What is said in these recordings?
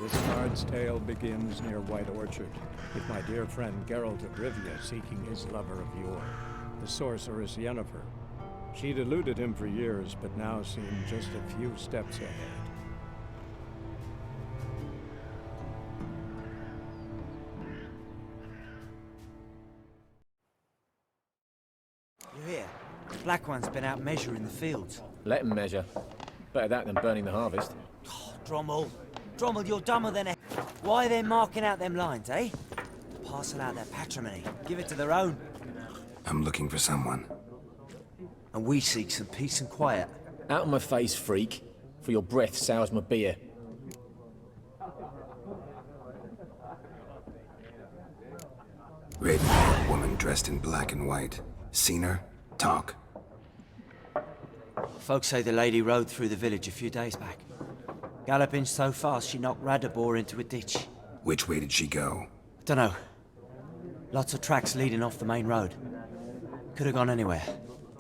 This card's tale begins near White Orchard, with my dear friend Geralt of Rivia seeking his lover of yore, the sorceress Yennefer. She'd eluded him for years, but now seemed just a few steps ahead. You hear? The Black One's been out measuring the fields. Let him measure. Better that than burning the harvest. Oh, Drommel. Drommel, you're dumber than a... Why they're marking out them lines, eh? Parcel out their patrimony. Give it to their own. I'm looking for someone. And we seek some peace and quiet. Out of my face, freak. For your breath sours my beer. Red-haired woman dressed in black and white. Seen her? Talk. Folks say the lady rode through the village a few days back. Galloping so fast she knocked Radabor into a ditch. Which way did she go? Dunno. Lots of tracks leading off the main road. Could have gone anywhere.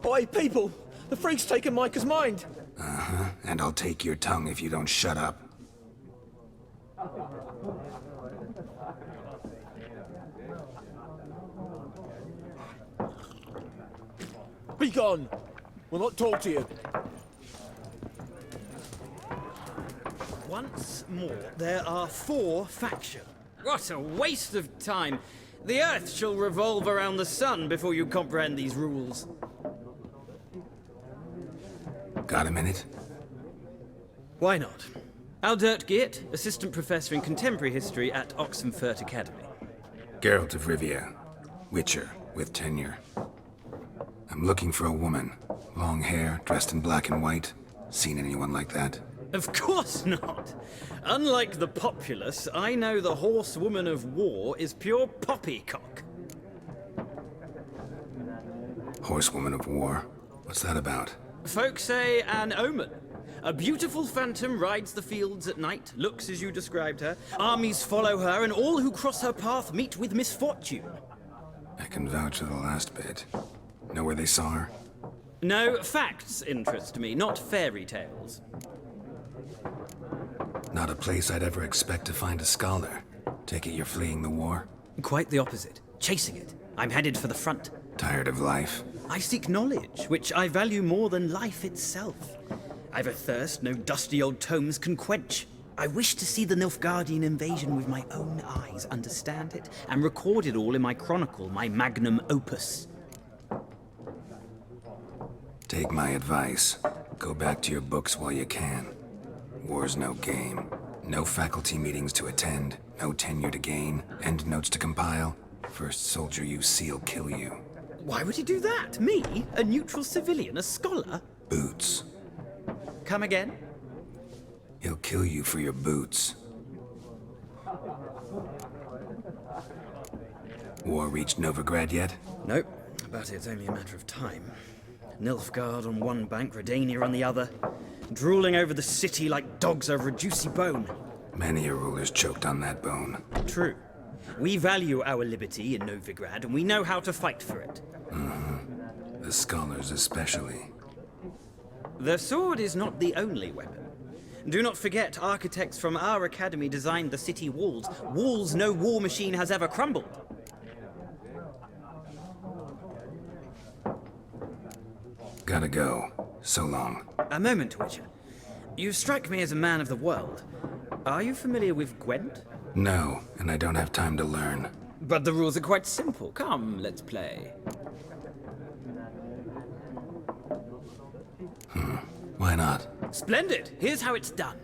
Oi, people! The freak's taken Micah's mind! Uh-huh. And I'll take your tongue if you don't shut up. Be gone! We'll not talk to you. Once more, there are 4 factions. What a waste of time! The Earth shall revolve around the sun before you comprehend these rules. Got a minute? Why not? Aldert Geert, Assistant Professor in Contemporary History at Oxenfurt Academy. Geralt of Rivia. Witcher, with tenure. I'm looking for a woman. Long hair, dressed in black and white. Seen anyone like that? Of course not! Unlike the populace, I know the horsewoman of war is pure poppycock. Horsewoman of war? What's that about? Folk say an omen. A beautiful phantom rides the fields at night, looks as you described her. Armies follow her, and all who cross her path meet with misfortune. I can vouch for the last bit. Know where they saw her? No, facts interest me, not fairy tales. Not a place I'd ever expect to find a scholar. Take it you're fleeing the war? Quite the opposite. Chasing it. I'm headed for the front. Tired of life? I seek knowledge, which I value more than life itself. I've a thirst no dusty old tomes can quench. I wish to see the Nilfgaardian invasion with my own eyes, understand it, and record it all in my chronicle, my magnum opus. Take my advice. Go back to your books while you can. War's no game. No faculty meetings to attend, no tenure to gain, end notes to compile. First soldier you see'll kill you. Why would he do that? Me? A neutral civilian? A scholar? Boots. Come again? He'll kill you for your boots. War reached Novigrad yet? Nope, but it's only a matter of time. Nilfgaard on one bank, Redania on the other, drooling over the city like dogs over a juicy bone. Many a ruler's choked on that bone. True. We value our liberty in Novigrad, and we know how to fight for it. The scholars especially. The sword is not the only weapon. Do not forget, architects from our academy designed the city walls. Walls no war machine has ever crumbled. Gotta go. So long. A moment, Witcher. You strike me as a man of the world. Are you familiar with Gwent? No, and I don't have time to learn. But the rules are quite simple. Come, let's play. Why not? Splendid! Here's how it's done.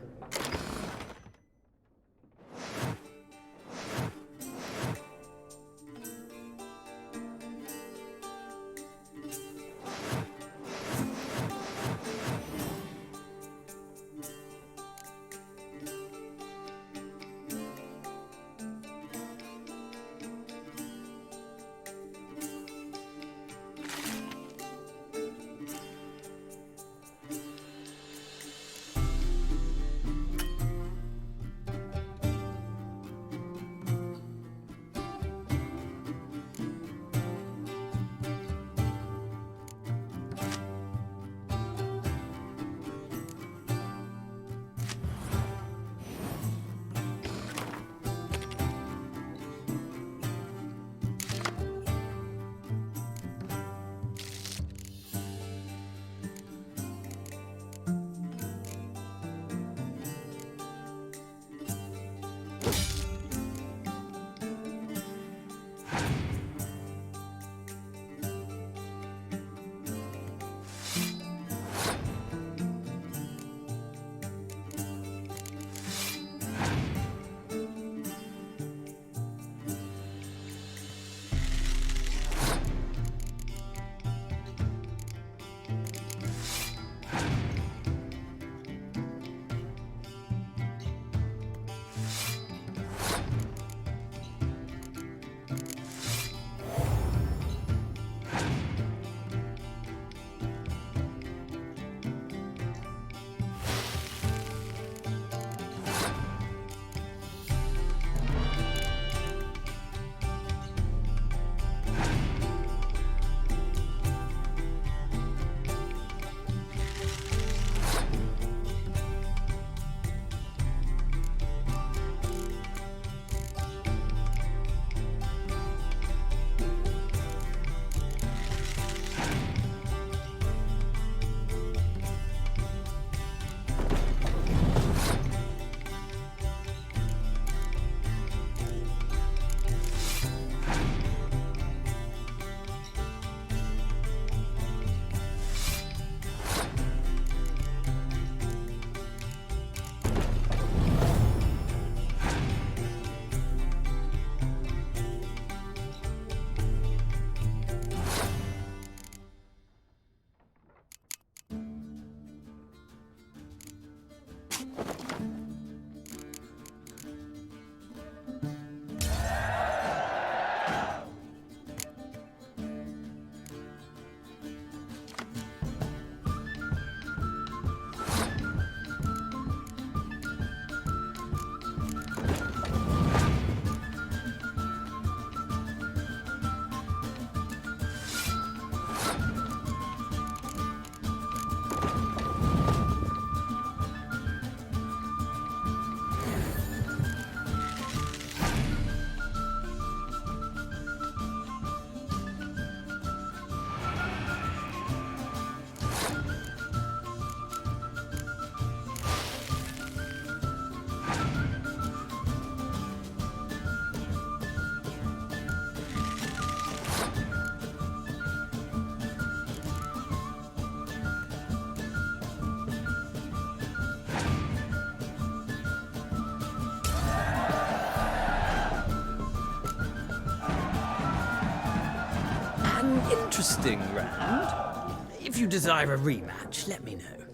Interesting round. If you desire a rematch, let me know.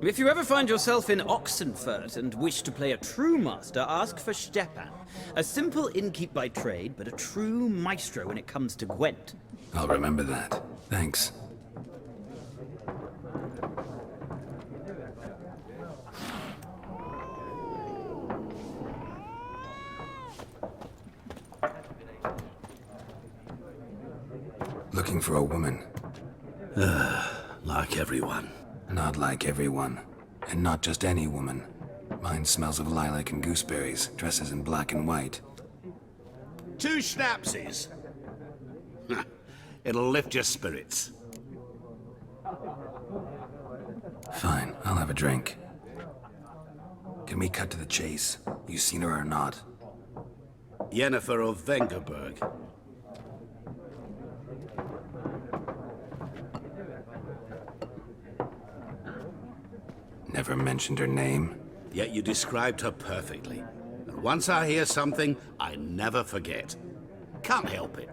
If you ever find yourself in Oxenfurt and wish to play a true master, ask for Stepan. A simple innkeep by trade, but a true maestro when it comes to Gwent. I'll remember that. Thanks. Looking for a woman. Like everyone. Not like everyone. And not just any woman. Mine smells of lilac and gooseberries, dresses in black and white. 2 schnapsies. It'll lift your spirits. Fine, I'll have a drink. Can we cut to the chase? You seen her or not? Yennefer of Vengerberg. Never mentioned her name. Yet you described her perfectly. And once I hear something, I never forget. Can't help it.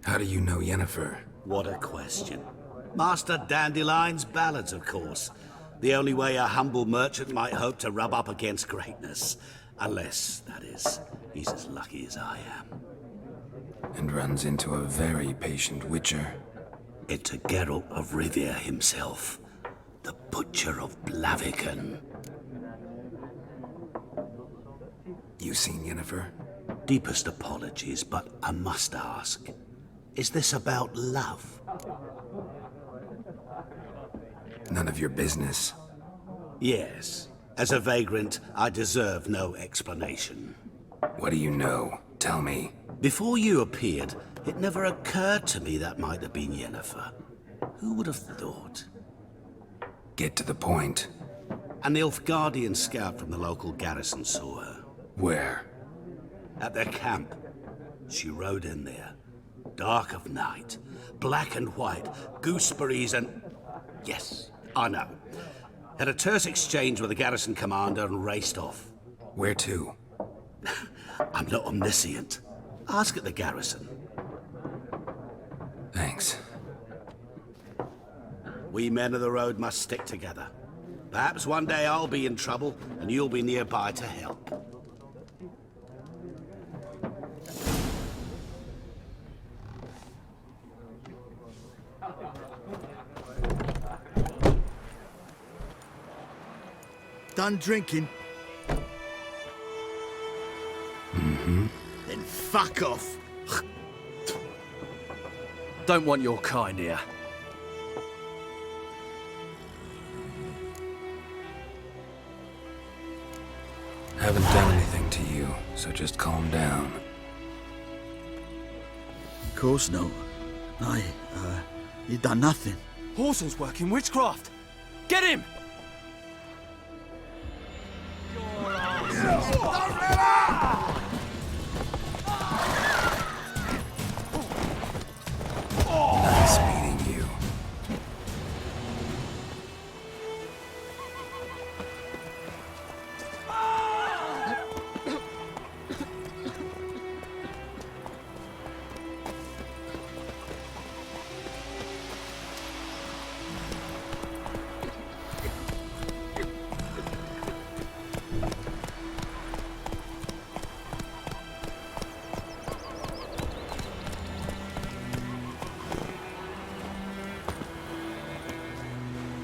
How do you know Yennefer? What a question. Master Dandelion's ballads, of course. The only way a humble merchant might hope to rub up against greatness. Unless, that is, he's as lucky as I am. And runs into a very patient witcher. Into Geralt of Rivia himself. The Butcher of Blaviken. You seen Yennefer? Deepest apologies, but I must ask. Is this about love? None of your business. Yes. As a vagrant, I deserve no explanation. What do you know? Tell me. Before you appeared, it never occurred to me that might have been Yennefer. Who would have thought? Get to the point. A Nilfgaardian scout from the local garrison saw her. Where? At their camp. She rode in there. Dark of night. Black and white. Gooseberries and... Yes, I know. Had a terse exchange with the garrison commander and raced off. Where to? I'm not omniscient. Ask at the garrison. Thanks. We men of the road must stick together. Perhaps one day I'll be in trouble and you'll be nearby to help. Done drinking? Mm-hmm. Then fuck off. Don't want your kind here. Haven't done anything to you, so just calm down. Of course not. You done nothing. Horson's working witchcraft. Get him! Nice meeting you.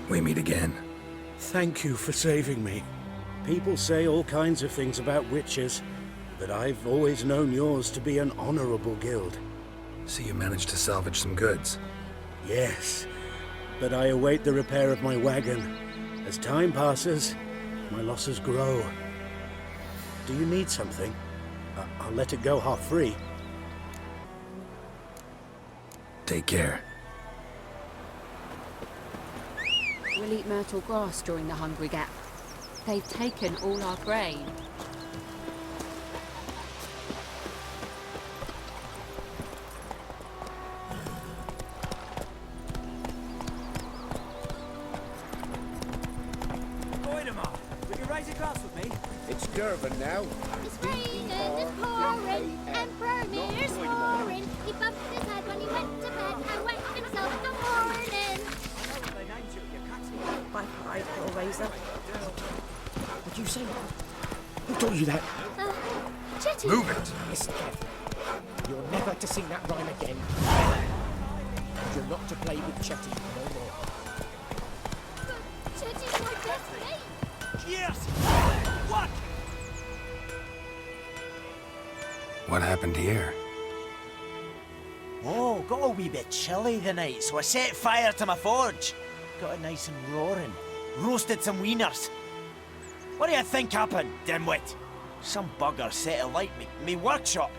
We meet again. Thank you for saving me. People say all kinds of things about witches, but I've always known yours to be an honorable guild. So you managed to salvage some goods. Yes, but I await the repair of my wagon. As time passes, my losses grow. Do you need something? I'll let it go half-free. Take care. We'll eat myrtle grass during the Hungry Gap. They've taken all our grain. Goidemar, will you raise a glass with me? It's Durban now. It's raining, it's pouring, Emperor Mir's pouring. He bumped his head when he went to bed and wet himself in the morning. By pride, Hellraiser. What'd you say? Who taught you that? Chetty. Move it! Listen carefully. You're never to sing that rhyme again. And you're not to play with Chetty no more. But Chetty's my best mate. Yes! What? What happened here? Oh, got a wee bit chilly the night, so I set fire to my forge. Got it nice and roaring. Roasted some wieners. What do you think happened, dimwit? Some bugger set alight me workshop.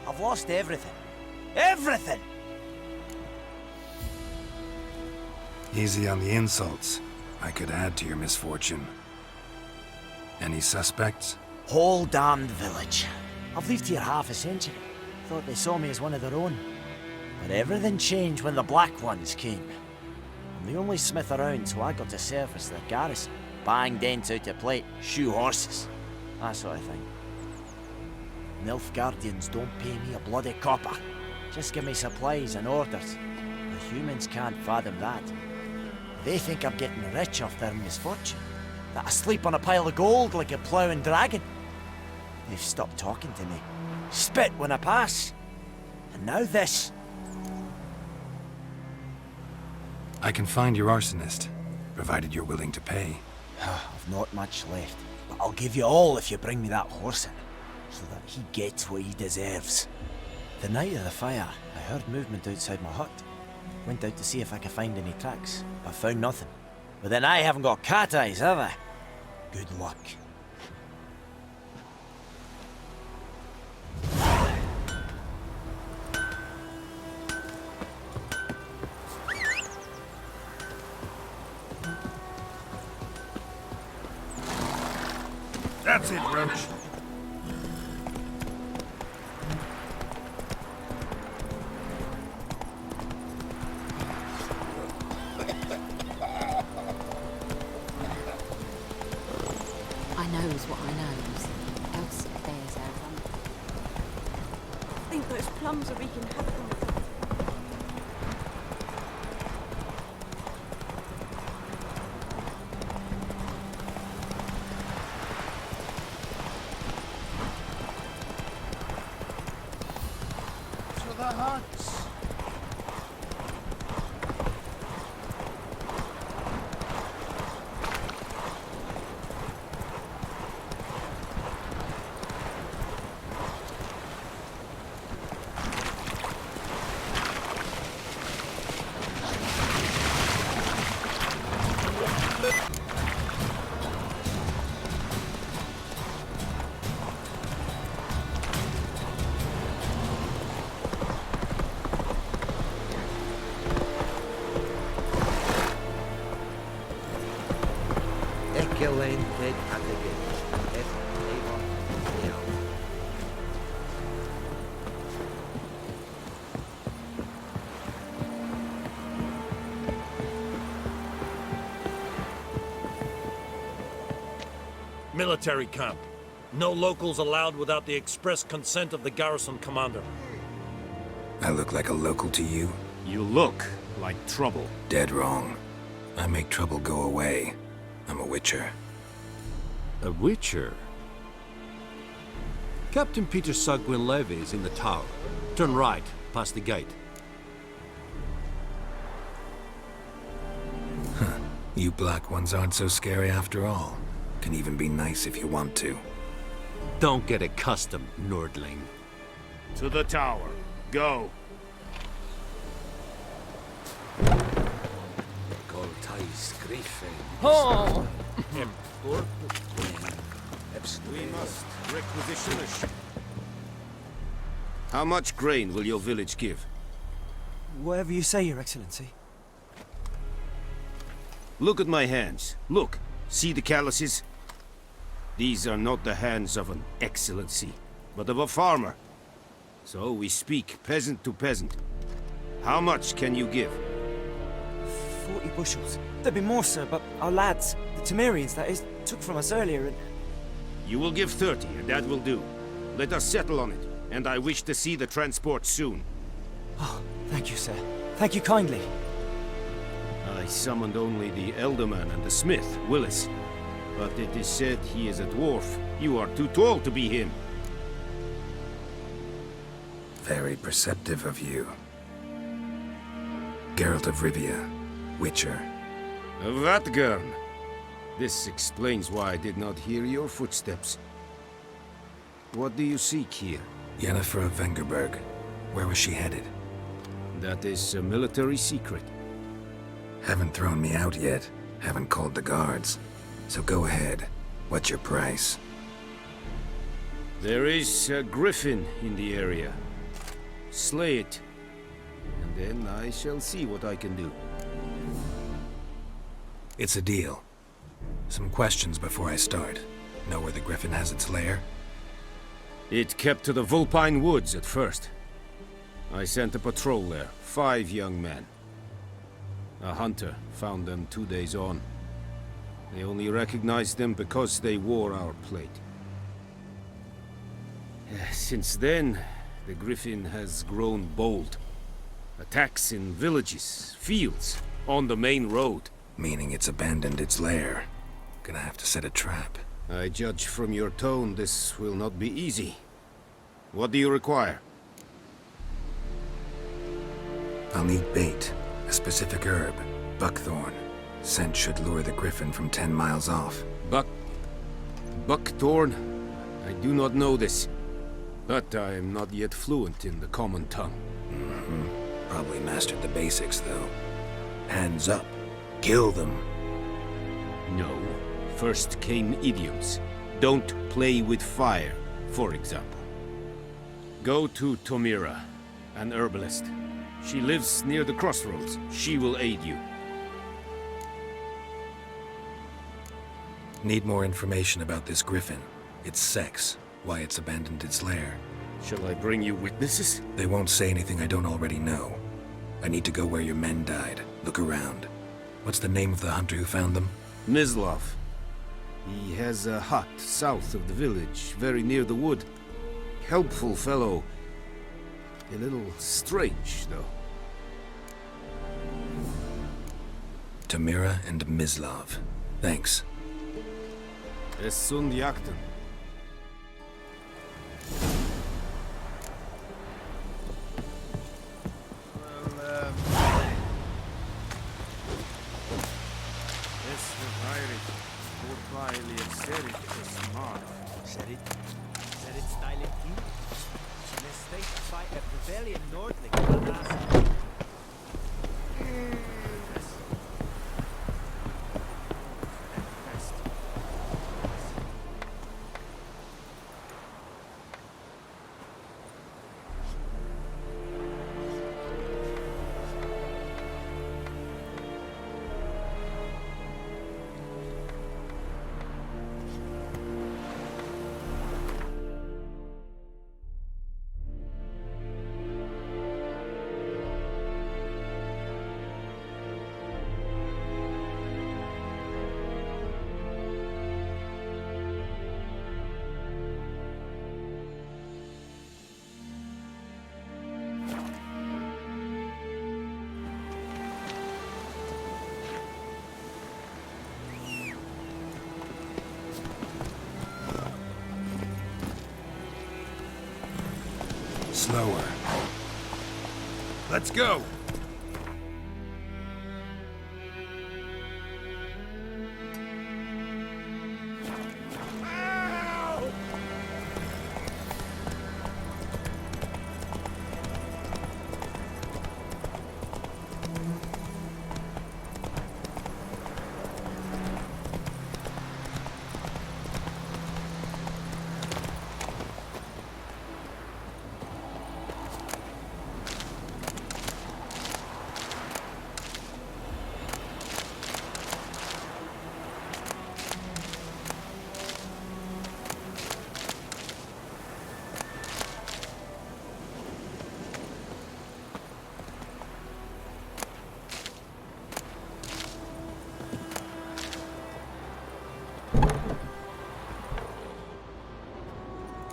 I've lost everything. Everything! Easy on the insults. I could add to your misfortune. Any suspects? Whole damned village. I've lived here half a century. Thought they saw me as one of their own. But everything changed when the Black Ones came. I'm the only smith around, so I got to service the garrison. Bang dents out of plate, shoe horses. That sort of thing. Nilfgaardians don't pay me a bloody copper. Just give me supplies and orders. The humans can't fathom that. They think I'm getting rich off their misfortune. That I sleep on a pile of gold like a ploughing dragon. They've stopped talking to me. Spit when I pass. And now this. I can find your arsonist, provided you're willing to pay. I've not much left, but I'll give you all if you bring me that horse in, so that he gets what he deserves. The night of the fire, I heard movement outside my hut. Went out to see if I could find any tracks, but found nothing. But then I haven't got cat eyes, have I? Good luck. That's it, Roach. I knows what I knows. Else it bears our run. I think those plums are wreaking havoc on the... To the huts. Military camp. No locals allowed without the express consent of the garrison commander. I look like a local to you? You look like trouble. Dead wrong. I make trouble go away. I'm a witcher. A witcher? Captain Peter Sagwin-Levy is in the tower. Turn right, past the gate. Huh. You black ones aren't so scary after all. Can even be nice if you want to. Don't get accustomed, Nordling. To the tower. Go. Oh! We must requisition a ship. How much grain will your village give? Whatever you say, Your Excellency. Look at my hands. Look. See the calluses? These are not the hands of an excellency, but of a farmer. So we speak peasant to peasant. How much can you give? 40 bushels. There'd be more, sir, but our lads, the Temerians, that is, took from us earlier and... You will give 30, and that will do. Let us settle on it, and I wish to see the transport soon. Oh, thank you, sir. Thank you kindly. I summoned only the Elderman and the smith, Willis. But it is said he is a dwarf. You are too tall to be him. Very perceptive of you. Geralt of Rivia, Witcher. Vatgern! This explains why I did not hear your footsteps. What do you seek here? Yennefer of Vengerberg. Where was she headed? That is a military secret. Haven't thrown me out yet. Haven't called the guards. So go ahead. What's your price? There is a griffin in the area. Slay it. And then I shall see what I can do. It's a deal. Some questions before I start. Know where the griffin has its lair? It kept to the Vulpine Woods at first. I sent a patrol there, 5 young men. A hunter found them 2 days on. They only recognized them because they wore our plate. Since then, the griffin has grown bold. Attacks in villages, fields, on the main road. Meaning it's abandoned its lair. Gonna have to set a trap. I judge from your tone this will not be easy. What do you require? I'll need bait. A specific herb. Buckthorn. Scent should lure the griffin from 10 miles off. Buckthorn? I do not know this. But I am not yet fluent in the common tongue. Probably mastered the basics, though. Hands up. Kill them. No. First came idioms. Don't play with fire, for example. Go to Tomira, an herbalist. She lives near the crossroads. She will aid you. Need more information about this griffin. It's sex. Why it's abandoned its lair. Shall I bring you witnesses? They won't say anything I don't already know. I need to go where your men died. Look around. What's the name of the hunter who found them? Mislav. He has a hut south of the village, very near the wood. Helpful fellow. A little strange, though. Tamira and Mislav. Thanks. Es sunt jakten. Slower. Let's go!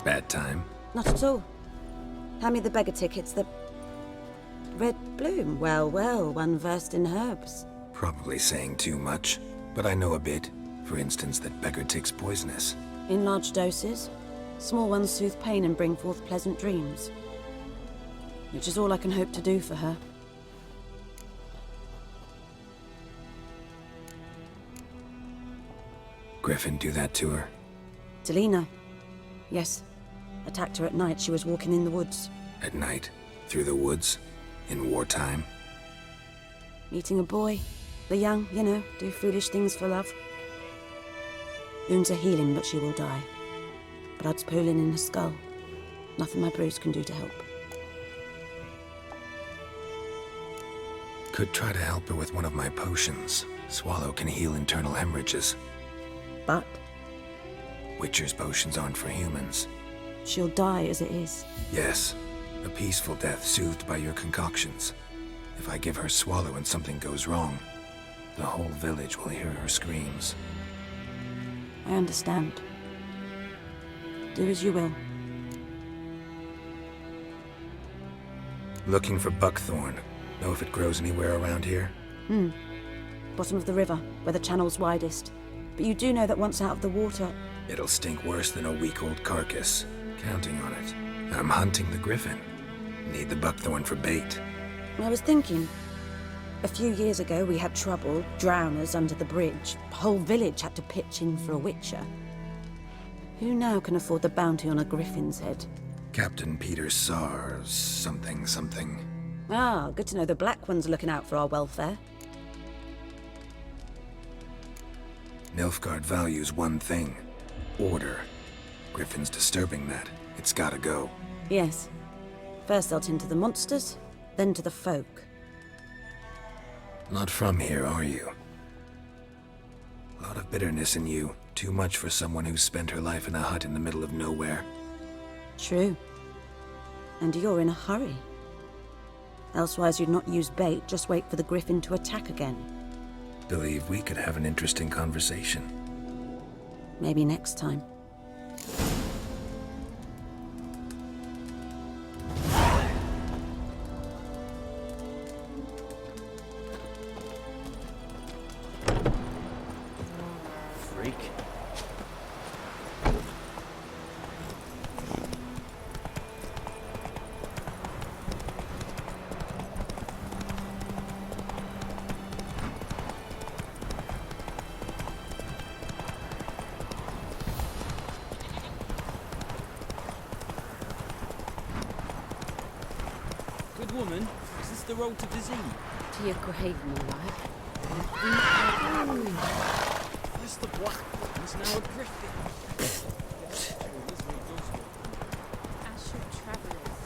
Bad time? Not at all. Hand me the beggar tickets, the... Red bloom. Well, well, one versed in herbs. Probably saying too much, but I know a bit. For instance, that beggar tick's poisonous. In large doses. Small ones soothe pain and bring forth pleasant dreams. Which is all I can hope to do for her. Griffin do that to her? Delina. Yes. Attacked her at night. She was walking in the woods. At night? Through the woods? In wartime? Meeting a boy. The young, you know, do foolish things for love. Wounds are healing, but she will die. Blood's pooling in her skull. Nothing my bruise can do to help. Could try to help her with one of my potions. Swallow can heal internal hemorrhages. But? Witcher's potions aren't for humans. She'll die as it is. Yes. A peaceful death soothed by your concoctions. If I give her Swallow and something goes wrong, the whole village will hear her screams. I understand. Do as you will. Looking for buckthorn. Know if it grows anywhere around here? Bottom of the river, where the channel's widest. But you do know that once out of the water... It'll stink worse than a week-old carcass. Counting on it. I'm hunting the griffin. Need the buckthorn for bait. I was thinking... A few years ago we had trouble, drowners under the bridge. The whole village had to pitch in for a witcher. Who now can afford the bounty on a griffin's head? Captain Peter Sar... something. Ah, good to know the Black One's looking out for our welfare. Nilfgaard values one thing. Order. Griffin's disturbing that. It's gotta go. Yes. First they'll tend to the monsters, then to the folk. Not from here, are you? A lot of bitterness in you. Too much for someone who spent her life in a hut in the middle of nowhere. True. And you're in a hurry. Elsewise you'd not use bait, just wait for the griffin to attack again. Believe we could have an interesting conversation. Maybe next time. Freak. Good woman, is this the road to Dizine? To your grave, more like. That's the black one, is now a griffin. Ashur travelers.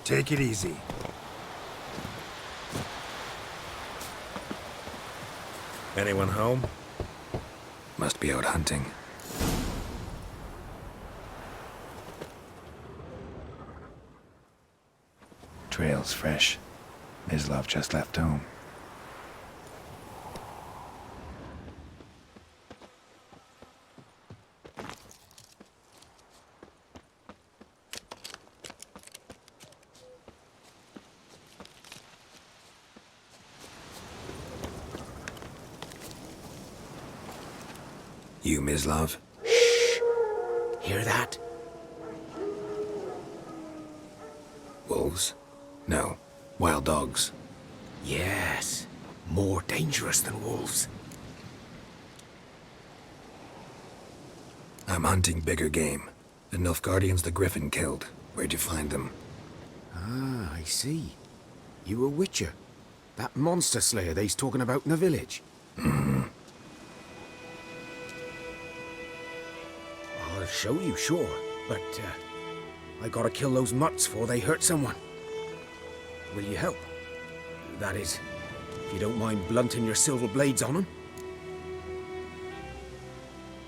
Take it easy. Anyone home? Must be out hunting. Trail's fresh. Mislav just left home. You, Mislav? Hear that? Wolves? No. Wild dogs. Yes. More dangerous than wolves. I'm hunting bigger game. The Nilfgaardians the Griffin killed. Where'd you find them? Ah, I see. You a witcher. That monster slayer they's talking about in the village. I'll show you, sure. But, I gotta kill those mutts before they hurt someone. Will you help? That is, if you don't mind blunting your silver blades on them.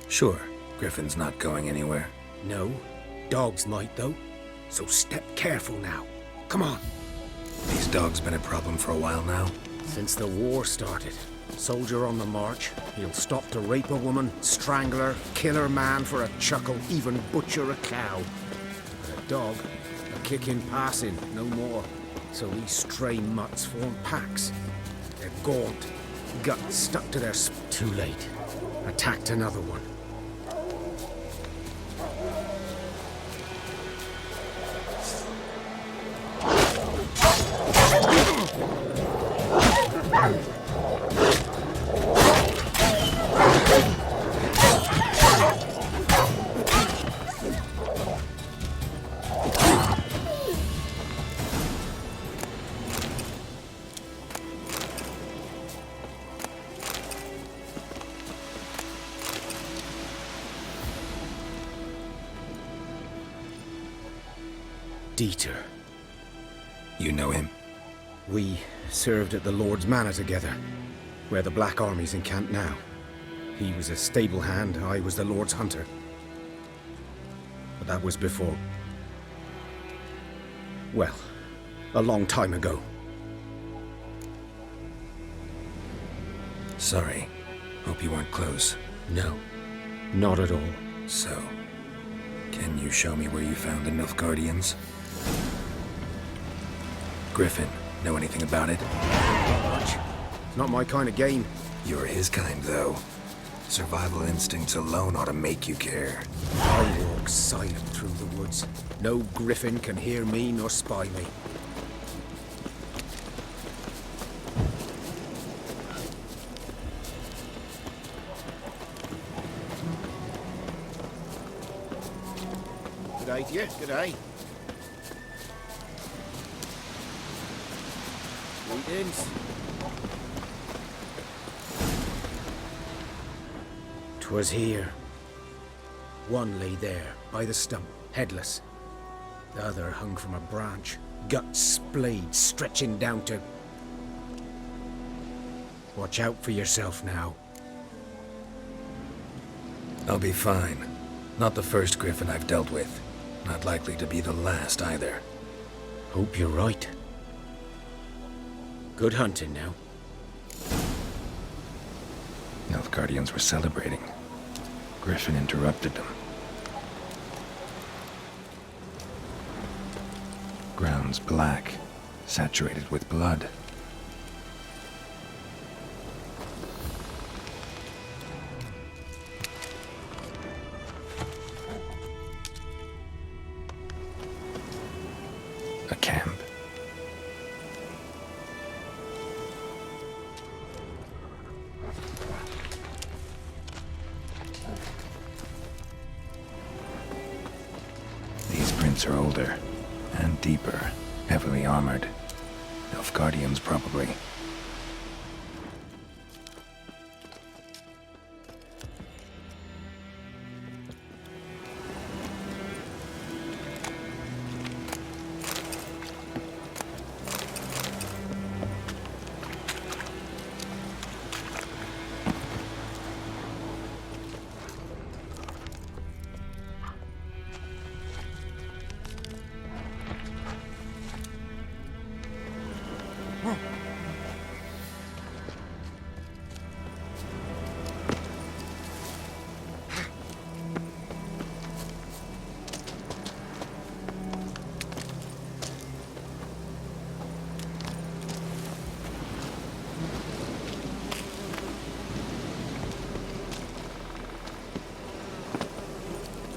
Sure. Griffin's not going anywhere. No. Dogs might, though. So step careful now. Come on. These dogs been a problem for a while now? Since the war started. Soldier on the march. He'll stop to rape a woman, strangle her, kill her man for a chuckle, even butcher a cow. But a dog, a kick in passing, no more. So these stray mutts form packs. They're gaunt, guts stuck to their too late. Attacked another one. Dieter. You know him? We served at the Lord's Manor together, where the Black Army's encamped now. He was a stable hand, I was the Lord's hunter. But that was before... well, a long time ago. Sorry. Hope you weren't close. No, not at all. So, can you show me where you found the Nilfgaardians? Griffin, know anything about it? Not much. It's not my kind of game. You're his kind, though. Survival instincts alone ought to make you care. I walk silent through the woods. No griffin can hear me nor spy me. G'day to you, g'day. Greetings. 'Twas here. One lay there, by the stump, headless. The other hung from a branch, guts splayed, stretching down to... Watch out for yourself now. I'll be fine. Not the first Griffin I've dealt with. Not likely to be the last either. Hope you're right. Good hunting now. Nilfgaardians were celebrating. Griffin interrupted them. Ground's black, saturated with blood. A camp. These prints are older and deeper, heavily armored. Nilfgaardians, probably.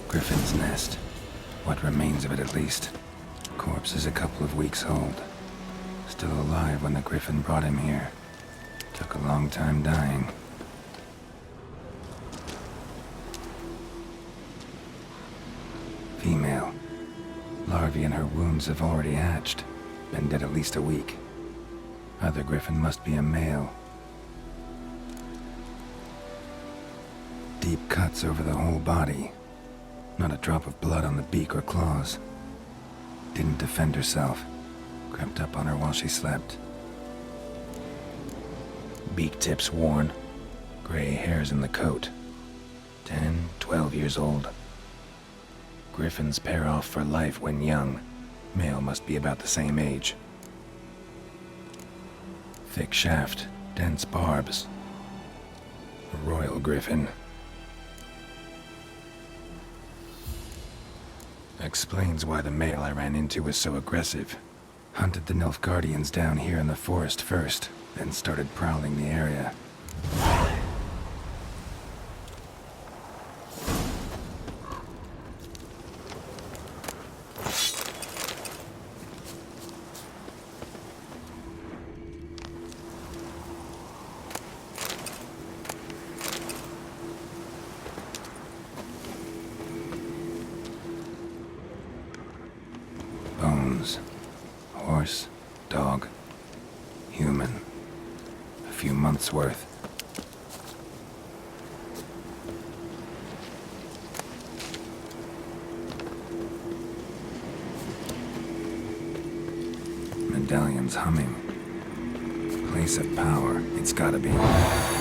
Griffin's nest. What remains of it, at least. Corpse is a couple of weeks old. Still alive when the Griffin brought him here. Took a long time dying. Female. Larvae in her wounds have already hatched. Been dead at least a week. Other Griffin must be a male. Deep cuts over the whole body. Not a drop of blood on the beak or claws. Didn't defend herself. Crept up on her while she slept. Beak tips worn. Gray hairs in the coat. 10, 12 years old. Griffins pair off for life when young. Male must be about the same age. Thick shaft, dense barbs. A royal Griffin. Explains why the male I ran into was so aggressive. Hunted the Nilfgaardians down here in the forest first, then started prowling the area. Bones. Horse, dog, human. A few months' worth. Medallion's humming. Place of power, it's gotta be.